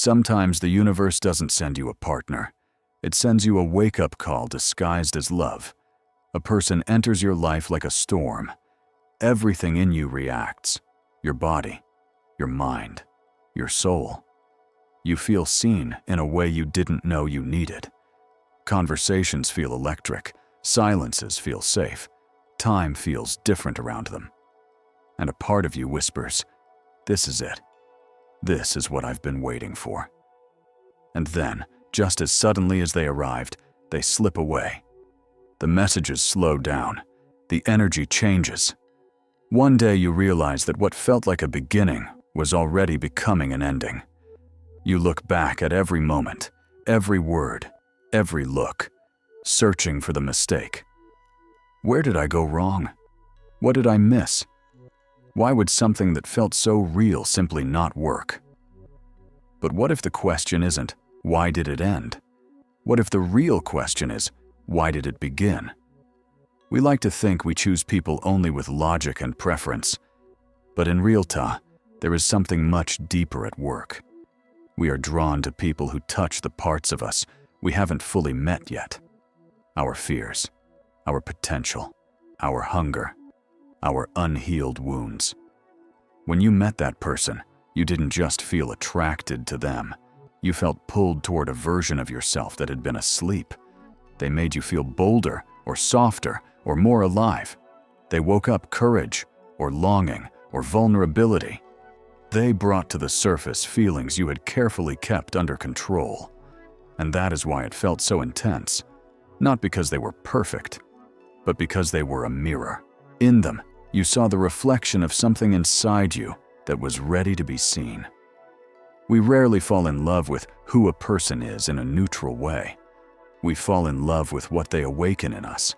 Sometimes the universe doesn't send you a partner. It sends you a wake-up call disguised as love. A person enters your life like a storm. Everything in you reacts. Your body, your mind, your soul. You feel seen in a way you didn't know you needed. Conversations feel electric. Silences feel safe. Time feels different around them. And a part of you whispers, "This is it. This is what I've been waiting for." And then, just as suddenly as they arrived, they slip away. The messages slow down. The energy changes. One day you realize that what felt like a beginning was already becoming an ending. You look back at every moment, every word, every look, searching for the mistake. Where did I go wrong? What did I miss? Why would something that felt so real simply not work? But what if the question isn't, why did it end? What if the real question is, why did it begin? We like to think we choose people only with logic and preference. But in reality, there is something much deeper at work. We are drawn to people who touch the parts of us we haven't fully met yet. Our fears, our potential, our hunger, our unhealed wounds. When you met that person, you didn't just feel attracted to them. You felt pulled toward a version of yourself that had been asleep. They made you feel bolder or softer or more alive. They woke up courage or longing or vulnerability. They brought to the surface feelings you had carefully kept under control. And that is why it felt so intense. Not because they were perfect, but because they were a mirror. In them, you saw the reflection of something inside you that was ready to be seen. We rarely fall in love with who a person is in a neutral way. We fall in love with what they awaken in us,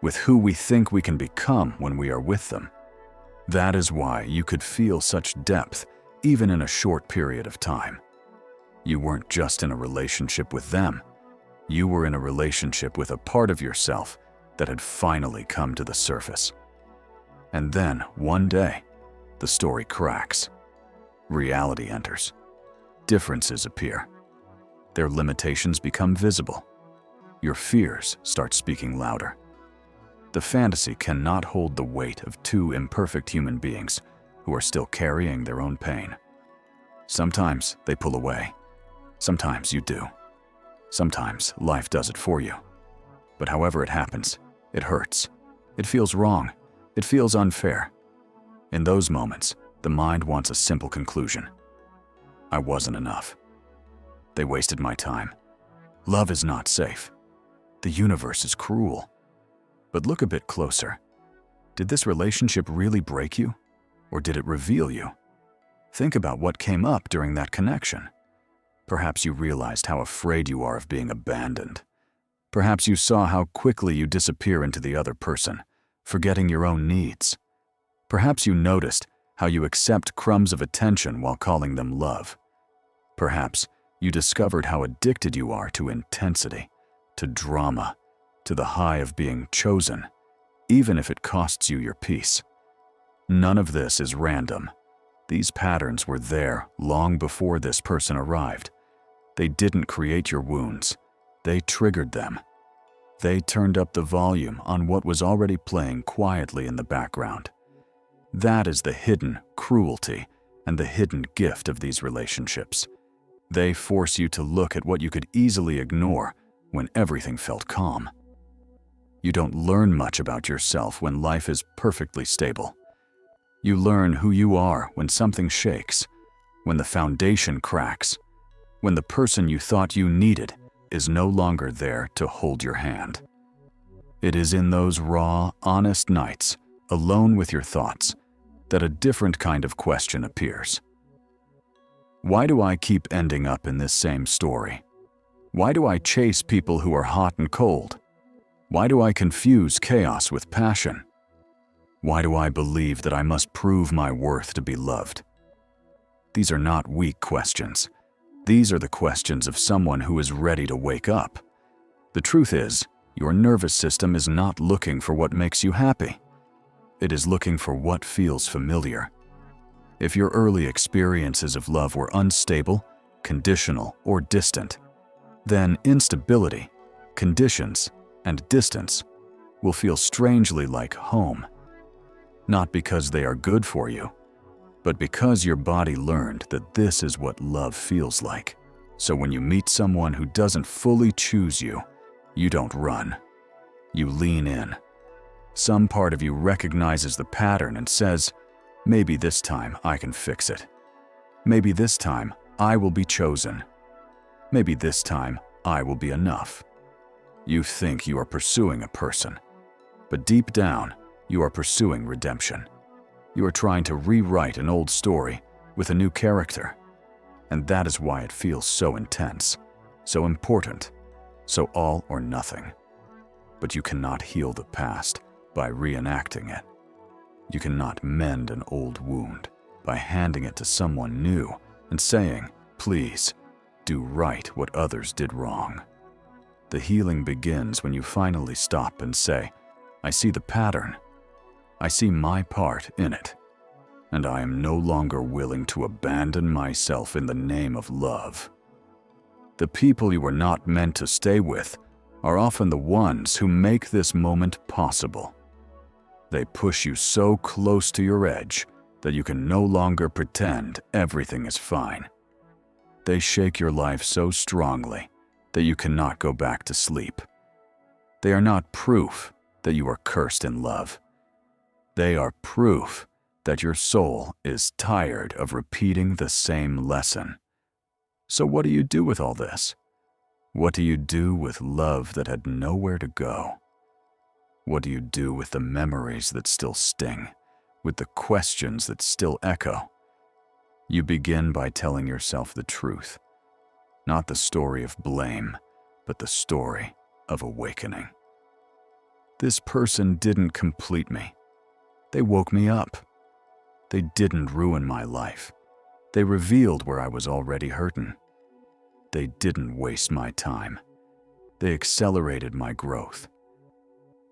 with who we think we can become when we are with them. That is why you could feel such depth even in a short period of time. You weren't just in a relationship with them. You were in a relationship with a part of yourself that had finally come to the surface. And then, one day, the story cracks. Reality enters. Differences appear. Their limitations become visible. Your fears start speaking louder. The fantasy cannot hold the weight of two imperfect human beings who are still carrying their own pain. Sometimes they pull away. Sometimes you do. Sometimes life does it for you. But however it happens, it hurts. It feels wrong. It feels unfair. In those moments, the mind wants a simple conclusion. I wasn't enough. They wasted my time. Love is not safe. The universe is cruel. But look a bit closer. Did this relationship really break you? Or did it reveal you? Think about what came up during that connection. Perhaps you realized how afraid you are of being abandoned. Perhaps you saw how quickly you disappear into the other person, forgetting your own needs. Perhaps you noticed how you accept crumbs of attention while calling them love. Perhaps you discovered how addicted you are to intensity, to drama, to the high of being chosen, even if it costs you your peace. None of this is random. These patterns were there long before this person arrived. They didn't create your wounds. They triggered them. They turned up the volume on what was already playing quietly in the background. That is the hidden cruelty and the hidden gift of these relationships. They force you to look at what you could easily ignore when everything felt calm. You don't learn much about yourself when life is perfectly stable. You learn who you are when something shakes, when the foundation cracks, when the person you thought you needed is no longer there to hold your hand. It is in those raw, honest nights, alone with your thoughts, that a different kind of question appears. Why do I keep ending up in this same story? Why do I chase people who are hot and cold? Why do I confuse chaos with passion? Why do I believe that I must prove my worth to be loved? These are not weak questions. These are the questions of someone who is ready to wake up. The truth is, your nervous system is not looking for what makes you happy. It is looking for what feels familiar. If your early experiences of love were unstable, conditional, or distant, then instability, conditions, and distance will feel strangely like home. Not because they are good for you, but because your body learned that this is what love feels like. So when you meet someone who doesn't fully choose you, you don't run. You lean in. Some part of you recognizes the pattern and says, maybe this time I can fix it. Maybe this time I will be chosen. Maybe this time I will be enough. You think you are pursuing a person, but deep down, you are pursuing redemption. You are trying to rewrite an old story with a new character. And that is why it feels so intense, so important, so all or nothing. But you cannot heal the past by reenacting it. You cannot mend an old wound by handing it to someone new and saying, please, do right what others did wrong. The healing begins when you finally stop and say, I see the pattern. I see my part in it. And I am no longer willing to abandon myself in the name of love. The people you were not meant to stay with are often the ones who make this moment possible. They push you so close to your edge that you can no longer pretend everything is fine. They shake your life so strongly that you cannot go back to sleep. They are not proof that you are cursed in love. They are proof that your soul is tired of repeating the same lesson. So what do you do with all this? What do you do with love that had nowhere to go? What do you do with the memories that still sting, with the questions that still echo? You begin by telling yourself the truth, not the story of blame, but the story of awakening. This person didn't complete me. They woke me up. They didn't ruin my life. They revealed where I was already hurting. They didn't waste my time. They accelerated my growth.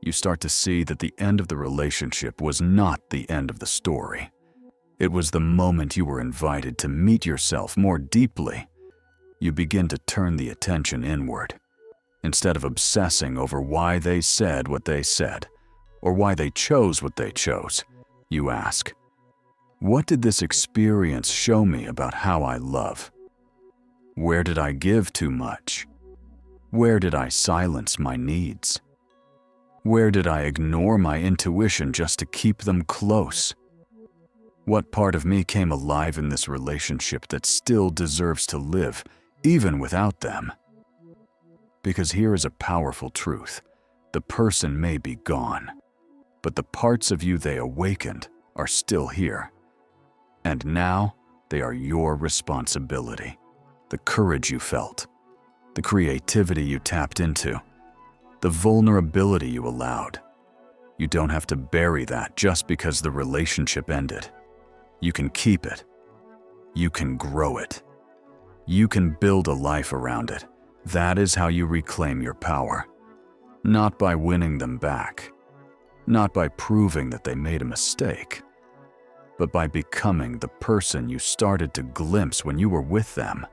You start to see that the end of the relationship was not the end of the story. It was the moment you were invited to meet yourself more deeply. You begin to turn the attention inward. Instead of obsessing over why they said what they said, or why they chose what they chose, you ask, what did this experience show me about how I love? Where did I give too much? Where did I silence my needs? Where did I ignore my intuition just to keep them close? What part of me came alive in this relationship that still deserves to live, even without them? Because here is a powerful truth. The person may be gone, but the parts of you they awakened are still here. And now, they are your responsibility. The courage you felt, the creativity you tapped into, the vulnerability you allowed. You don't have to bury that just because the relationship ended. You can keep it. You can grow it. You can build a life around it. That is how you reclaim your power. Not by winning them back. Not by proving that they made a mistake. But by becoming the person you started to glimpse when you were with them.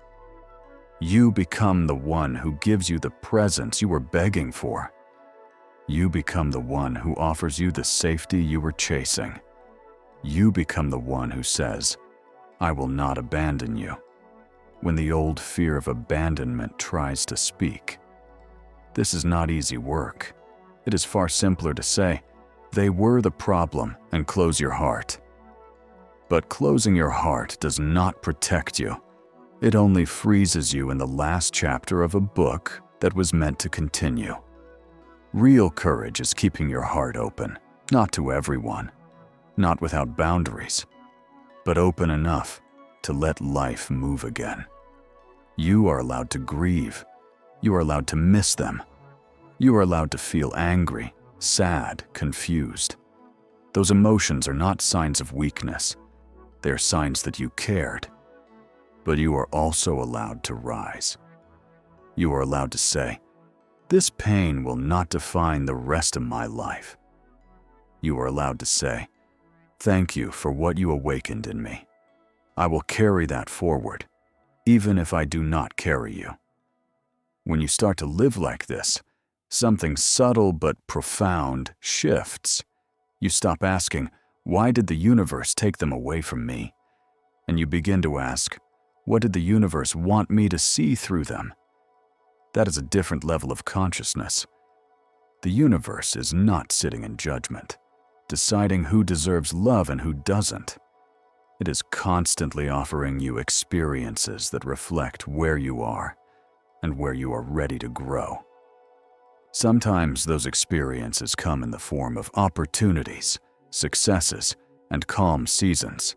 You become the one who gives you the presence you were begging for. You become the one who offers you the safety you were chasing. You become the one who says, I will not abandon you, when the old fear of abandonment tries to speak. This is not easy work. It is far simpler to say, they were the problem, and close your heart. But closing your heart does not protect you. It only freezes you in the last chapter of a book that was meant to continue. Real courage is keeping your heart open, not to everyone, not without boundaries, but open enough to let life move again. You are allowed to grieve. You are allowed to miss them. You are allowed to feel angry, sad, confused. Those emotions are not signs of weakness. They are signs that you cared. But you are also allowed to rise. You are allowed to say, this pain will not define the rest of my life. You are allowed to say, thank you for what you awakened in me. I will carry that forward. even if I do not carry you. When you start to live like this, something subtle but profound shifts. You stop asking, why did the universe take them away from me? And you begin to ask, what did the universe want me to see through them? That is a different level of consciousness. The universe is not sitting in judgment, deciding who deserves love and who doesn't. It is constantly offering you experiences that reflect where you are and where you are ready to grow. Sometimes those experiences come in the form of opportunities, successes, and calm seasons.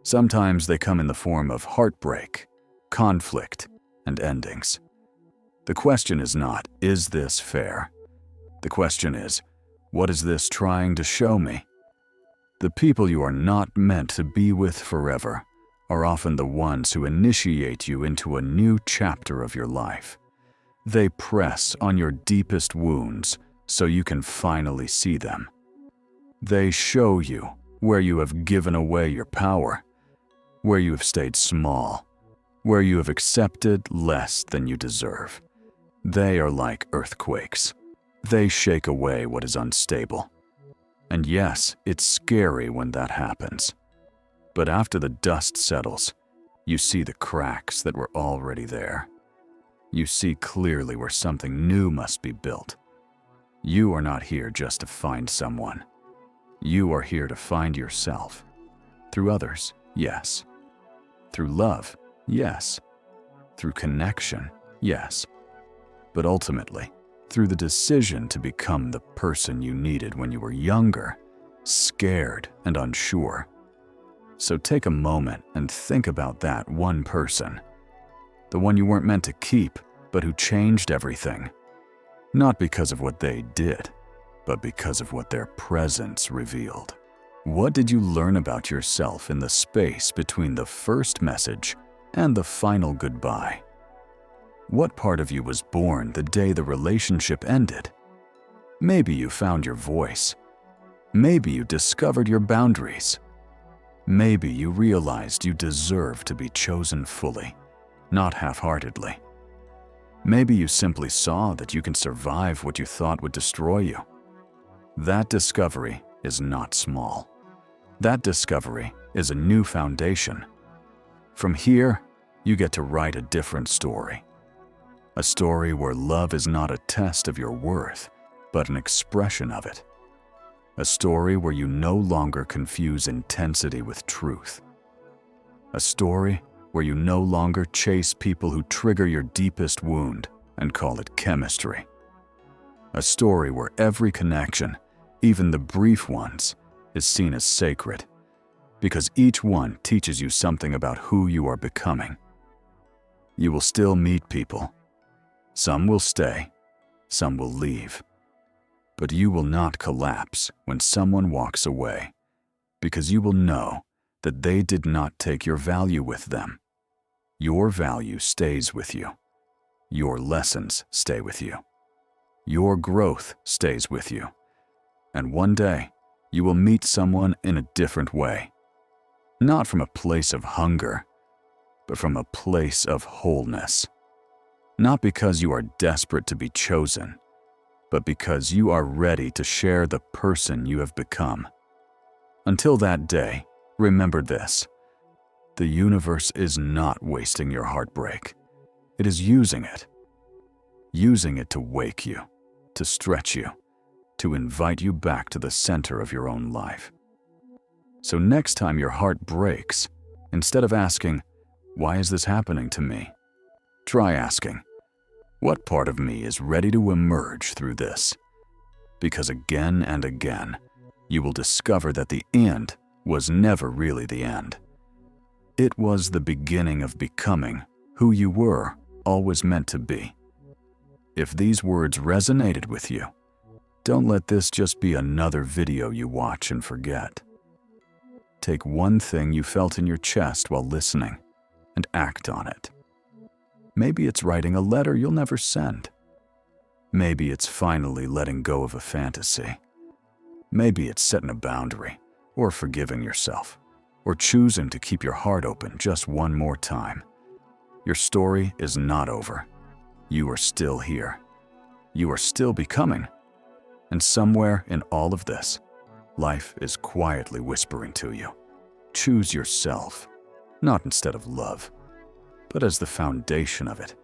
Sometimes they come in the form of heartbreak, conflict, and endings. The question is not, is this fair? The question is, what is this trying to show me? The people you are not meant to be with forever are often the ones who initiate you into a new chapter of your life. They press on your deepest wounds so you can finally see them. They show you where you have given away your power, where you have stayed small, where you have accepted less than you deserve. They are like earthquakes. They shake away what is unstable. And yes, it's scary when that happens. But after the dust settles, you see the cracks that were already there. You see clearly where something new must be built. You are not here just to find someone. You are here to find yourself. Through others, yes. Through love, yes. Through connection, yes. But ultimately, through the decision to become the person you needed when you were younger, scared and unsure. So take a moment and think about that one person. The one you weren't meant to keep, but who changed everything. Not because of what they did, but because of what their presence revealed. What did you learn about yourself in the space between the first message and the final goodbye? What part of you was born the day the relationship ended? Maybe you found your voice. Maybe you discovered your boundaries. Maybe you realized you deserve to be chosen fully, not half-heartedly. Maybe you simply saw that you can survive what you thought would destroy you. That discovery is not small. That discovery is a new foundation. From here, you get to write a different story. A story where love is not a test of your worth, but an expression of it. A story where you no longer confuse intensity with truth. A story where you no longer chase people who trigger your deepest wound and call it chemistry. A story where every connection, even the brief ones, is seen as sacred, because each one teaches you something about who you are becoming. You will still meet people. Some will stay, some will leave. But you will not collapse when someone walks away, because you will know that they did not take your value with them. Your value stays with you. Your lessons stay with you. Your growth stays with you. And one day, you will meet someone in a different way. Not from a place of hunger, but from a place of wholeness. Not because you are desperate to be chosen, but because you are ready to share the person you have become. Until that day, remember this. The universe is not wasting your heartbreak. It is using it. Using it to wake you, to stretch you, to invite you back to the center of your own life. So next time your heart breaks, instead of asking, "Why is this happening to me?" try asking, "What part of me is ready to emerge through this?" Because again and again, you will discover that the end was never really the end. It was the beginning of becoming who you were always meant to be. If these words resonated with you, don't let this just be another video you watch and forget. Take one thing you felt in your chest while listening and act on it. Maybe it's writing a letter you'll never send. Maybe it's finally letting go of a fantasy. Maybe it's setting a boundary, or forgiving yourself, or choosing to keep your heart open just one more time. Your story is not over. You are still here. You are still becoming. And somewhere in all of this, life is quietly whispering to you. Choose yourself, not instead of love, but as the foundation of it.